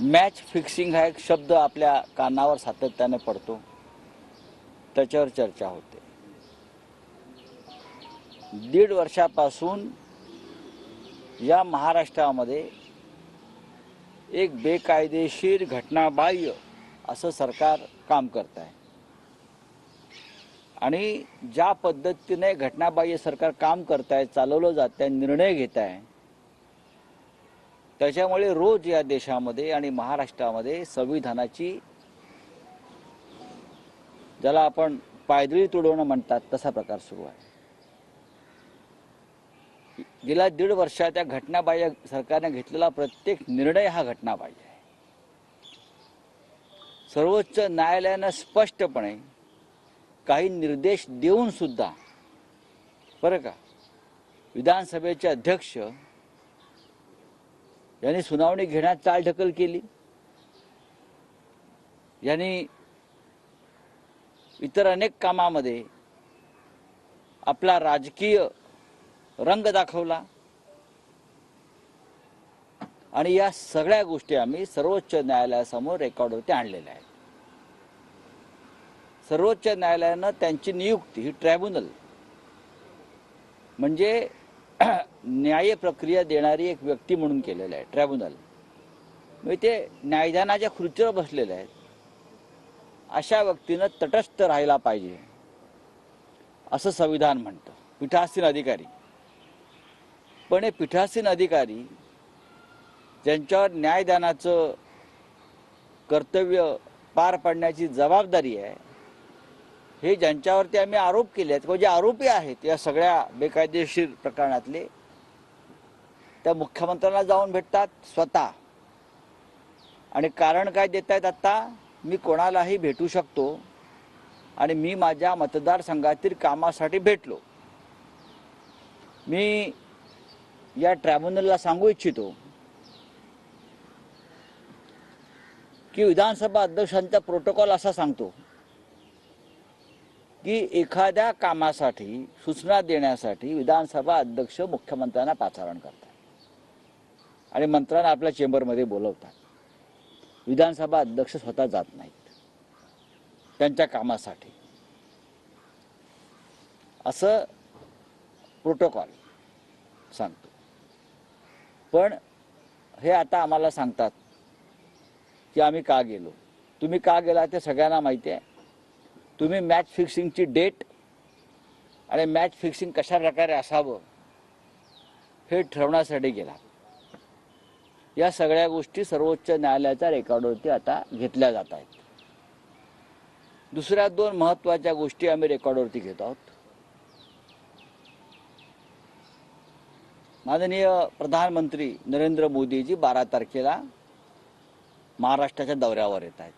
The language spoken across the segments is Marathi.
मॅच फिक्सिंग हा एक शब्द आपल्या कानावर सातत्याने पडतो, त्याच्यावर चर्चा होते. 1.5 वर्षापासून या महाराष्ट्रामध्ये एक बेकायदेशीर घटनाबाह्य असं सरकार काम करत आहे. आणि ज्या पद्धतीने घटनाबाह्य सरकार काम करत आहे, चालवलं जात आहे, निर्णय घेत आहे, त्याच्यामुळे रोज या देशामध्ये आणि महाराष्ट्रामध्ये संविधानाची, ज्याला आपण पायदळी तुडवणं म्हणतात, तसा प्रकार सुरू आहे. गेल्या 1.5 वर्षात त्या घटनाबाह्य सरकारने घेतलेला प्रत्येक निर्णय हा घटनाबाह्य आहे. सर्वोच्च न्यायालयानं स्पष्टपणे काही निर्देश देऊन सुद्धा, बरं का, विधानसभेचे अध्यक्ष यांनी सुनावणी घेण्यात चालढकल केली. यांनी इतर अनेक कामामध्ये आपला राजकीय रंग दाखवला. आणि या सगळ्या गोष्टी आम्ही सर्वोच्च न्यायालयासमोर रेकॉर्डवरती आणलेल्या आहेत. सर्वोच्च न्यायालयानं त्यांची नियुक्ती ही ट्रायब्युनल म्हणजे न्याय प्रक्रिया देणारी एक व्यक्ती म्हणून केलेलं आहे. ट्रायब्युनल म्हणजे ते न्यायदानाच्या खुर्चीवर बसलेले आहेत. अशा व्यक्तीनं तटस्थ राहायला पाहिजे असं संविधान म्हणतं. पीठासीन अधिकारी, पण हे पीठासीन अधिकारी ज्यांच्यावर न्यायदानाचं कर्तव्य पार पाडण्याची जबाबदारी आहे, हे ज्यांच्यावरती आम्ही आरोप केले आहेत किंवा जे आरोपी आहेत या सगळ्या बेकायदेशीर प्रकरणातले, त्या मुख्यमंत्र्यांना जाऊन भेटतात स्वतः. आणि कारण काय देत आहेत? आता मी कोणालाही भेटू शकतो आणि मी माझ्या मतदारसंघातील कामासाठी भेटलो. मी या ट्रायब्युनलला सांगू इच्छितो की विधानसभा अध्यक्षांचा प्रोटोकॉल असा सांगतो की एखाद्या कामासाठी सूचना देण्यासाठी विधानसभा अध्यक्ष मुख्यमंत्र्यांना पाचारण करतात आणि मंत्र्यांना आपल्या चेंबरमध्ये बोलवतात. विधानसभा अध्यक्ष स्वतः जात नाहीत त्यांच्या कामासाठी, असं प्रोटोकॉल सांगतो. पण हे आता आम्हाला सांगतात की आम्ही का गेलो. तुम्ही का गेला ते सगळ्यांना माहिती आहे. तुम्ही मॅच फिक्सिंगची डेट आणि मॅच फिक्सिंग कशा प्रकारे असावं हे ठरवण्यासाठी गेला. या सगळ्या गोष्टी सर्वोच्च न्यायालयाच्या रेकॉर्डवरती आता घेतल्या जात आहेत. दुसऱ्या 2 महत्त्वाच्या गोष्टी आम्ही रेकॉर्डवरती घेत आहोत. माननीय प्रधानमंत्री नरेंद्र मोदीजी 12 तारखेला महाराष्ट्राच्या दौऱ्यावर येत आहेत.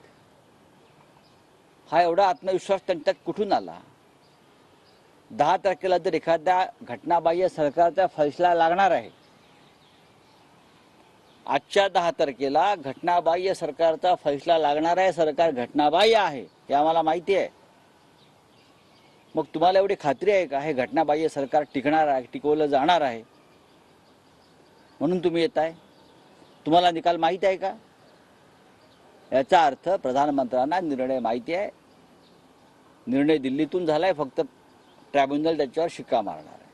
हा एवढा आत्मविश्वास त्यांच्यात कुठून आला? 10 तारखेला जर एखाद्या घटनाबाह्य सरकारचा फैसला लागणार आहे, आजच्या 10 तारखेला घटनाबाह्य सरकारचा फैसला लागणार आहे, सरकार घटनाबाह्य आहे हे आम्हाला माहिती आहे. मग तुम्हाला एवढी खात्री आहे का हे घटनाबाह्य सरकार टिकणार आहे, टिकवलं जाणार आहे म्हणून तुम्ही येत आहे? तुम्हाला निकाल माहिती आहे का? याचा अर्थ प्रधानमंत्र्यांना निर्णय माहिती आहे. निर्णय दिल्लीतून झालाय, फक्त ट्रायब्युनल त्याच्यावर शिक्का मारणार आहे.